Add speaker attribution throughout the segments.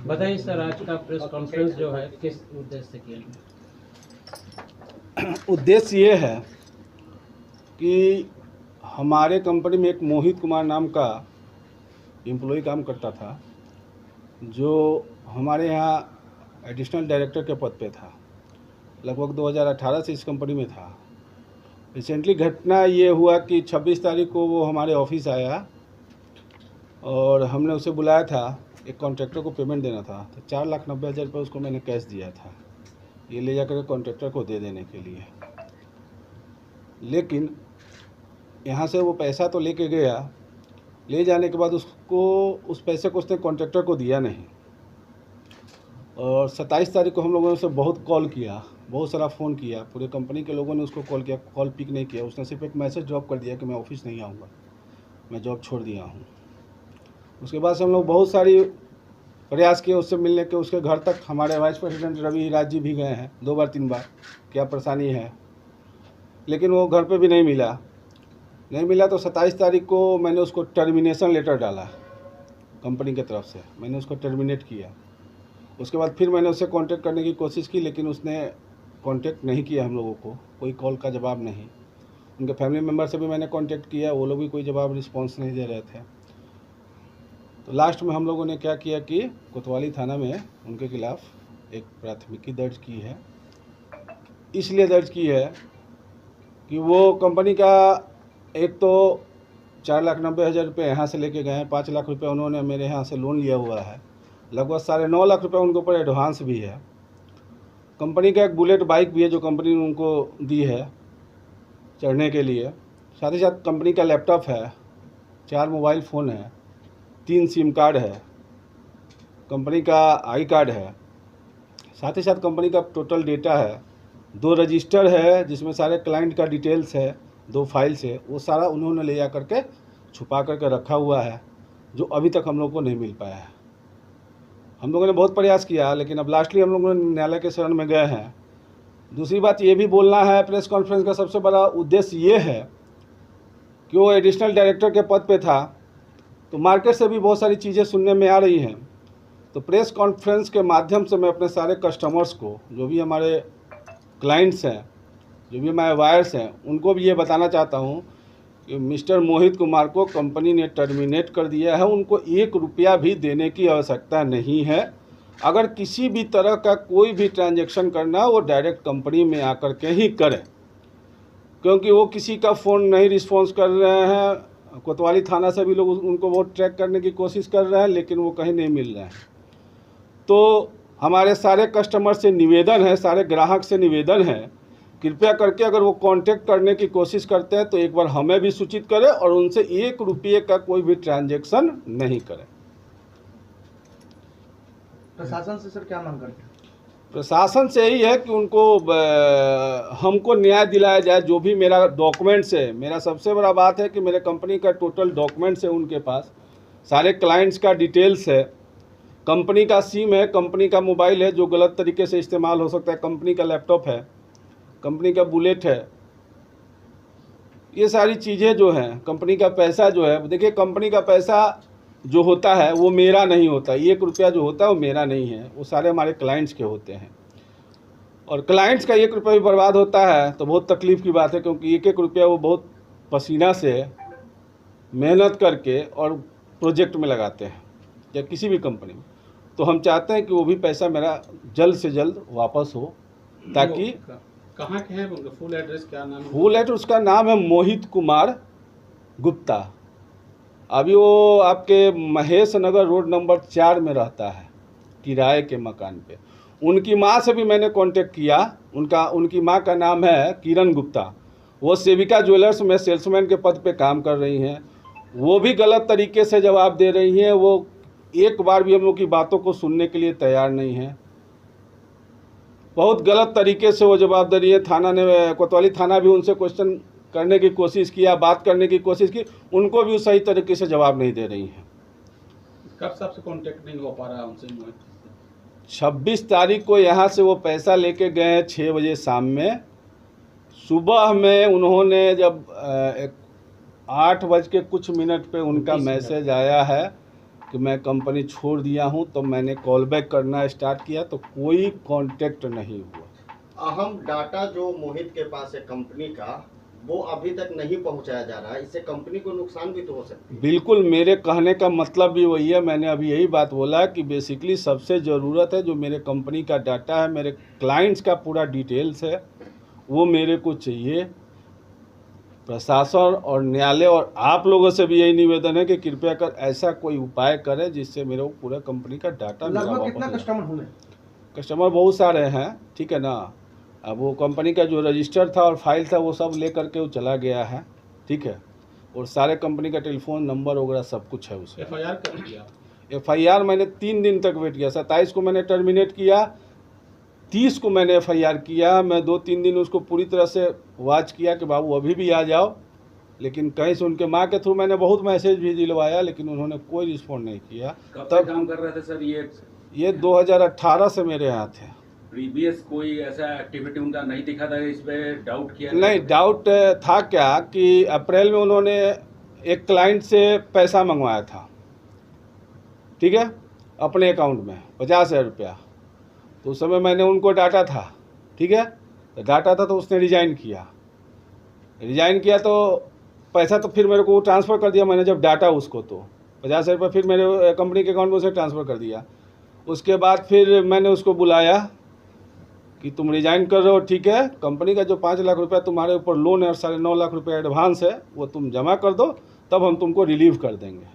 Speaker 1: बताइए सर, आज का प्रेस कॉन्फ्रेंस जो है किस उद्देश्य से किया?
Speaker 2: उद्देश्य ये है कि हमारे कंपनी में एक मोहित कुमार नाम का एम्प्लॉय काम करता था, जो हमारे यहाँ एडिशनल डायरेक्टर के पद पे था। लगभग 2018 से इस कंपनी में था। रिसेंटली घटना ये हुआ कि 26 तारीख को वो हमारे ऑफिस आया और हमने उसे बुलाया था। एक कॉन्ट्रैक्टर को पेमेंट देना था, तो 4,90,000 रुपये उसको मैंने कैश दिया था, ये ले जाकर कॉन्ट्रैक्टर को दे देने के लिए। लेकिन यहाँ से वो पैसा तो लेके गया, ले जाने के बाद उसको उस पैसे को उसने कॉन्ट्रैक्टर को दिया नहीं। और 27 तारीख को हम लोगों ने उसे बहुत कॉल किया, बहुत सारा फ़ोन किया, पूरे कंपनी के लोगों ने उसको कॉल किया, कॉल पिक नहीं किया। उसने सिर्फ एक मैसेज ड्रॉप कर दिया कि मैं ऑफिस नहीं आऊँगा, मैं जॉब छोड़ दिया हूँ। उसके बाद से हम लोग बहुत सारी प्रयास किए उससे मिलने के। उसके घर तक हमारे वाइस प्रेसिडेंट रवि हिराज जी भी गए हैं 2 बार 3 बार, क्या परेशानी है, लेकिन वो घर पे भी नहीं मिला। तो 27 तारीख को मैंने उसको टर्मिनेशन लेटर डाला कंपनी की तरफ से, मैंने उसको टर्मिनेट किया। उसके बाद फिर मैंने उससे कांटेक्ट करने की कोशिश की, लेकिन उसने कांटेक्ट नहीं किया हम लोगों को, कोई कॉल का जवाब नहीं। उनके फैमिली मेम्बर से भी मैंने कांटेक्ट किया, वो लोग भी कोई जवाब रिस्पॉन्स नहीं दे रहे थे। तो लास्ट में हम लोगों ने क्या किया कि कोतवाली थाना में उनके खिलाफ़ एक प्राथमिकी दर्ज की है। इसलिए दर्ज की है कि वो कंपनी का एक तो 4,90,000 रुपये यहाँ से लेके गए हैं, 5 लाख रुपये उन्होंने मेरे यहाँ से लोन लिया हुआ है, लगभग 9.5 लाख रुपये उनके ऊपर एडवांस भी है। कंपनी का एक बुलेट बाइक भी है जो कंपनी ने उनको दी है चढ़ने के लिए। साथ ही साथ कंपनी का लैपटॉप है, 4 मोबाइल फ़ोन है, 3 सिम कार्ड है, कंपनी का आई कार्ड है। साथ ही साथ कंपनी का टोटल डेटा है, 2 रजिस्टर है जिसमें सारे क्लाइंट का डिटेल्स है, 2 फाइल्स है, वो सारा उन्होंने ले जा करके छुपा करके रखा हुआ है, जो अभी तक हम लोग को नहीं मिल पाया है। हम लोगों ने बहुत प्रयास किया, लेकिन अब लास्टली हम लोगों ने न्यायालय के शरण में गए हैं। दूसरी बात ये भी बोलना है, प्रेस कॉन्फ्रेंस का सबसे बड़ा उद्देश्य ये है कि वो एडिशनल डायरेक्टर के पद पे था, तो मार्केट से भी बहुत सारी चीज़ें सुनने में आ रही हैं। तो प्रेस कॉन्फ्रेंस के माध्यम से मैं अपने सारे कस्टमर्स को, जो भी हमारे क्लाइंट्स हैं, जो भी हमारे वायर्स हैं, उनको भी ये बताना चाहता हूँ कि मिस्टर मोहित कुमार को कंपनी ने टर्मिनेट कर दिया है। उनको 1 रुपया भी देने की आवश्यकता नहीं है। अगर किसी भी तरह का कोई भी ट्रांजैक्शन करना है वो डायरेक्ट कंपनी में आकर के ही करें, क्योंकि वो किसी का फ़ोन नहीं रिस्पॉन्स कर रहे हैं। कोतवाली थाना से भी लोग उनको बहुत ट्रैक करने की कोशिश कर रहे हैं, लेकिन वो कहीं नहीं मिल रहे हैं। तो हमारे सारे कस्टमर से निवेदन है, सारे ग्राहक से निवेदन है, कृपया करके अगर वो कांटेक्ट करने की कोशिश करते हैं तो एक बार हमें भी सूचित करें और उनसे 1 रुपये का कोई भी ट्रांजैक्शन नहीं करें।
Speaker 3: प्रशासन से सर क्या मांग करते हैं?
Speaker 2: प्रशासन से यही है कि उनको हमको न्याय दिलाया जाए। जो भी मेरा डॉक्यूमेंट्स है, मेरा सबसे बड़ा बात है कि मेरे कंपनी का टोटल डॉक्यूमेंट्स है उनके पास, सारे क्लाइंट्स का डिटेल्स है, कंपनी का सिम है, कंपनी का मोबाइल है जो गलत तरीके से इस्तेमाल हो सकता है, कंपनी का लैपटॉप है, कंपनी का बुलेट है, ये सारी चीज़ें जो हैं, कंपनी का पैसा जो है, देखिए कंपनी का पैसा जो होता है वो मेरा नहीं होता, 1 रुपया जो होता है वो मेरा नहीं है, वो सारे हमारे क्लाइंट्स के होते हैं। और क्लाइंट्स का 1 रुपया भी बर्बाद होता है तो बहुत तकलीफ़ की बात है, क्योंकि 1-1 रुपया वो बहुत पसीना से मेहनत करके और प्रोजेक्ट में लगाते हैं या किसी भी कंपनी में। तो हम चाहते हैं कि वो भी पैसा मेरा जल्द से जल्द वापस हो, ताकि
Speaker 1: कहाँ के हैं, उनका फुल एड्रेस क्या नाम है?
Speaker 2: फुल एड्रेस उसका नाम है मोहित कुमार गुप्ता। अभी वो आपके महेश नगर रोड नंबर 4 में रहता है, किराए के मकान पे। उनकी माँ से भी मैंने कांटेक्ट किया, उनकी माँ का नाम है किरण गुप्ता, वो सेविका ज्वेलर्स में सेल्समैन के पद पे काम कर रही हैं। वो भी गलत तरीके से जवाब दे रही हैं, वो एक बार भी हम लोग की बातों को सुनने के लिए तैयार नहीं है, बहुत गलत तरीके से वो जवाब दे रही है। थाना ने, कोतवाली थाना भी उनसे क्वेश्चन करने की कोशिश किया, बात करने की कोशिश की, उनको भी सही तरीके से जवाब नहीं दे रही हैं।
Speaker 1: कब से आपसे कांटेक्ट नहीं हो पा रहा है उनसे?
Speaker 2: 26 तारीख को यहाँ से वो पैसा लेके गए हैं 6 बजे शाम में। सुबह में उन्होंने जब 8 बज के कुछ मिनट पे उनका मैसेज आया है कि कि मैं कंपनी छोड़ दिया हूं, तो मैंने कॉल बैक करना स्टार्ट किया तो कोई कांटेक्ट नहीं हुआ।
Speaker 4: अहम डाटा जो मोहित के पास है कंपनी का, वो अभी तक नहीं पहुंचाया जा रहा है। इससे कंपनी को नुकसान भी तो हो सकता है।
Speaker 2: बिल्कुल, मेरे कहने का मतलब भी वही है। मैंने अभी यही बात बोला कि बेसिकली सबसे ज़रूरत है जो मेरे कंपनी का डाटा है, मेरे क्लाइंट्स का पूरा डिटेल्स है, वो मेरे को चाहिए। प्रशासन और न्यायालय और आप लोगों से भी यही निवेदन है कि कृपया कर ऐसा कोई उपाय करें जिससे मेरे को पूरा कंपनी का डाटा मेरा
Speaker 3: लगभग
Speaker 2: वापस
Speaker 3: कितना
Speaker 2: हो जाए।
Speaker 3: कस्टमर हुए?
Speaker 2: कस्टमर बहुत सारे हैं, ठीक है ना। अब वो कंपनी का जो रजिस्टर था और फाइल था वो सब ले करके वो चला गया है, ठीक है। और सारे कंपनी का टेलीफोन नंबर वगैरह सब कुछ है उसमें।
Speaker 1: FIR कर दिया।
Speaker 2: FIR मैंने 3 दिन तक वेट किया। 27 को मैंने टर्मिनेट किया, 30 को मैंने FIR किया। मैं 2-3 दिन उसको पूरी तरह से वॉच किया कि बाबू अभी भी आ जाओ, लेकिन कहीं से उनके माँ के थ्रू मैंने बहुत मैसेज भी दिलवाया, लेकिन उन्होंने कोई रिस्पॉन्ड नहीं किया।
Speaker 5: कब तक काम कर रहे थे सर?
Speaker 2: ये 2018 से मेरे यहाँ थे।
Speaker 5: प्रीवियस कोई ऐसा एक्टिविटी उनका नहीं दिखा था, इस पे डाउट किया?
Speaker 2: नहीं, डाउट था क्या कि अप्रैल में उन्होंने एक क्लाइंट से पैसा मंगवाया था, ठीक है, अपने अकाउंट में 50,000 रुपया। तो उस समय मैंने उनको डाटा था, ठीक है, तो डाटा था तो उसने रिजाइन किया तो पैसा तो फिर मेरे को ट्रांसफ़र कर दिया मैंने जब डाटा उसको, तो 50,000 रुपये फिर मेरे कंपनी के अकाउंट में उसे ट्रांसफ़र कर दिया। उसके बाद फिर मैंने उसको बुलाया कि तुम रिजाइन कर रहे हो, ठीक है, कंपनी का जो 5 लाख रुपया तुम्हारे ऊपर लोन है और 9.5 लाख रुपया एडवांस है, वो तुम जमा कर दो, तब हम तुमको रिलीव कर देंगे।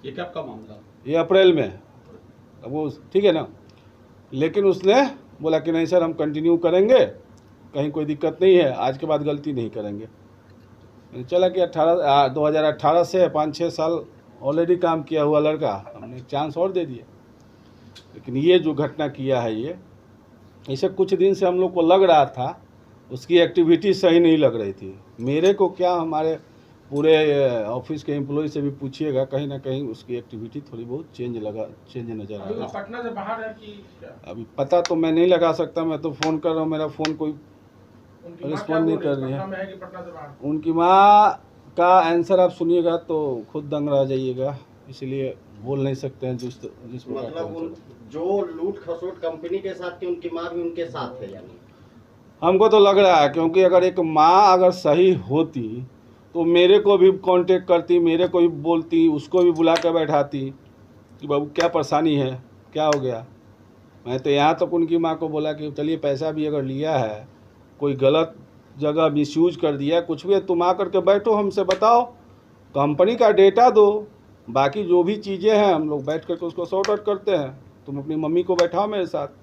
Speaker 1: ये कब का मामला?
Speaker 2: ये अप्रैल में। अब वो ठीक है ना, लेकिन उसने बोला कि नहीं सर हम कंटिन्यू करेंगे, कहीं कोई दिक्कत नहीं है, आज के बाद गलती नहीं करेंगे। चला कि 2018 से 5-6 साल ऑलरेडी काम किया हुआ लड़का, हमने एक चांस और दे दिया। लेकिन ये जो घटना किया है, ये इसे कुछ दिन से हम लोग को लग रहा था उसकी एक्टिविटी सही नहीं लग रही थी। मेरे को क्या, हमारे पूरे ऑफिस के एम्प्लॉय से भी पूछिएगा, कहीं ना कहीं उसकी एक्टिविटी थोड़ी बहुत चेंज नज़र आ रहा है।
Speaker 3: पटना से बाहर है कि
Speaker 2: अभी पता तो मैं नहीं लगा सकता, मैं तो फ़ोन कर रहा हूँ, मेरा फ़ोन कोई रिस्पॉन्ड नहीं कर रही है। उनकी माँ का आंसर आप सुनिएगा तो खुद दंग रह जाइएगा, इसलिए बोल नहीं सकते हैं जिस प्रकार
Speaker 4: मतलब जो लूट खसोट कंपनी के साथ थी, उनकी माँ भी उनके साथ है यानी?
Speaker 2: हमको तो लग रहा है, क्योंकि अगर एक माँ अगर सही होती तो मेरे को भी कांटेक्ट करती, मेरे को भी बोलती, उसको भी बुला कर बैठाती कि बाबू क्या परेशानी है, क्या हो गया। मैं तो यहाँ तक उनकी माँ को बोला कि चलिए पैसा भी अगर लिया है, कोई गलत जगह मिसयूज कर दिया, कुछ भी है, तुम आ करके बैठो, हमसे बताओ, कंपनी का डेटा दो, बाकी जो भी चीज़ें हैं हम लोग बैठ करके उसको सॉर्ट आउट करते हैं, तुम अपनी मम्मी को बैठाओ मेरे साथ।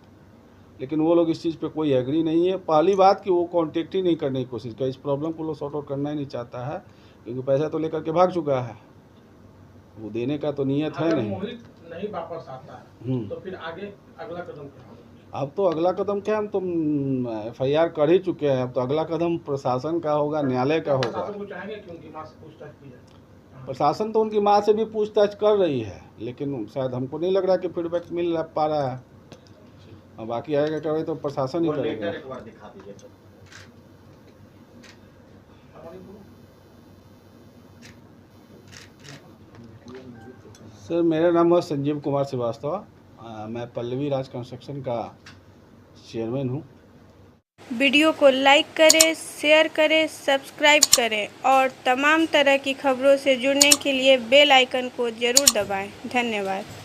Speaker 2: लेकिन वो लोग इस चीज़ पे कोई एग्री नहीं है। पहली बात कि वो कांटेक्ट ही नहीं करने की कोशिश कर, इस प्रॉब्लम को लोग सॉर्ट आउट करना ही नहीं चाहता है, क्योंकि पैसा तो लेकर के भाग चुका है, वो देने का तो नियत है नहीं।
Speaker 3: नहीं वापस आता है तो फिर आगे अगला कदम क्या होगा?
Speaker 2: अब तो अगला कदम क्या, हम तो FIR कर ही चुके हैं, अब तो अगला कदम प्रशासन का होगा, न्यायालय का होगा।
Speaker 3: प्रशासन को चाहेंगे कि उनकी माँ से पूछताछ की जाए?
Speaker 2: प्रशासन तो उनकी माँ से भी पूछताछ कर रही है, लेकिन शायद हमको नहीं लग रहा कि फीडबैक मिल पा रहा है। अब बाकी आएगा क्या तो प्रशासन ही करेगा।
Speaker 4: एक बार दिखा दीजिए तो।
Speaker 2: सर मेरा नाम है संजीव कुमार श्रीवास्तव, मैं पल्लवी राज कंस्ट्रक्शन का चेयरमैन हूँ।
Speaker 6: वीडियो को लाइक करें, शेयर करें, सब्सक्राइब करें और तमाम तरह की खबरों से जुड़ने के लिए बेल आइकन को ज़रूर दबाएं। धन्यवाद।